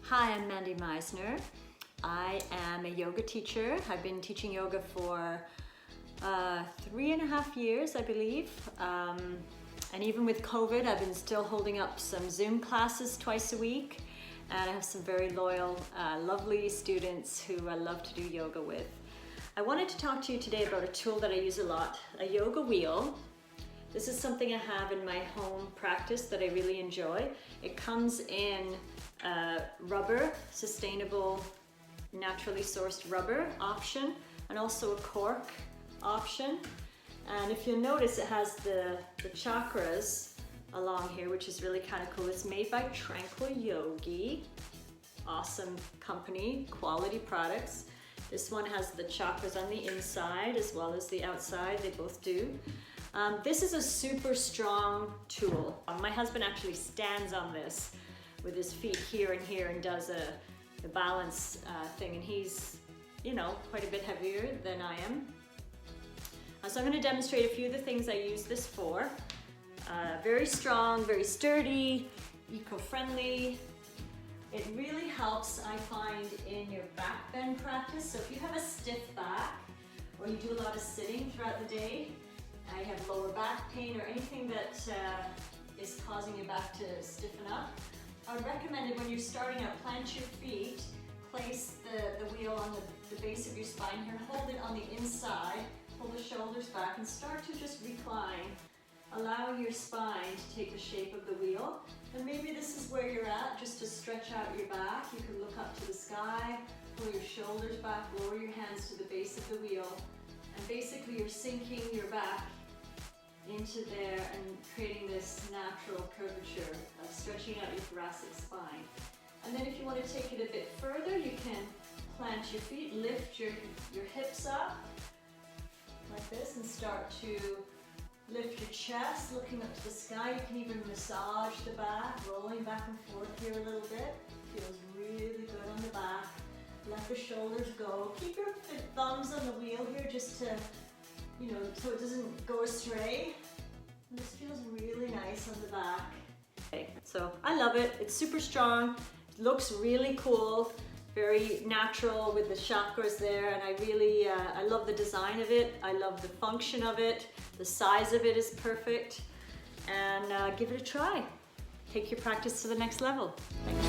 Hi, I'm Mandy Meisner. I am a yoga teacher. I've been teaching yoga for 3.5 years, I believe. And even with COVID, I've been still holding up some Zoom classes twice a week. And I have some very loyal, lovely students who I love to do yoga with. I wanted to talk to you today about a tool that I use a lot, a yoga wheel. This is something I have in my home practice that I really enjoy. It comes in rubber, sustainable, naturally sourced rubber option, and also a cork option. And if you'll notice, it has the chakras along here, which is really kind of cool. It's made by Tranquil Yogi. Awesome company, quality products. This one has the chakras on the inside as well as the outside. They both do. This is a super strong tool. My husband actually stands on this with his feet here and here and does a balance thing, and he's, you know, quite a bit heavier than I am. So I'm going to demonstrate a few of the things I use this for. Very strong, very sturdy, eco-friendly. It really helps, I find, in your back bend practice. So if you have a stiff back or you do a lot of sitting throughout the day, you have lower back pain or anything that is causing your back to stiffen up, I would recommend it when you're starting out, plant your feet, place the wheel on the base of your spine here, hold it on the inside, pull the shoulders back and start to just recline, allowing your spine to take the shape of the wheel. And maybe this is where you're at, just to stretch out your back. You can look up to the sky, pull your shoulders back, lower your hands to the base of the wheel, and basically you're sinking your back into there and creating this natural curvature of stretching out your thoracic spine. And then if you want to take it a bit further, you can plant your feet, lift your hips up like this and start to lift your chest, looking up to the sky. You can even massage the back, rolling back and forth here a little bit. Feels really good on the back. Let the shoulders go. Keep your thumbs on the wheel here just to, you know, so it doesn't go astray. And this feels really nice on the back. Okay, so I love it. It's super strong. It looks really cool. Very natural with the chakras there, and I really, I love the design of it. I love the function of it. The size of it is perfect. And give it a try. Take your practice to the next level. Thank you.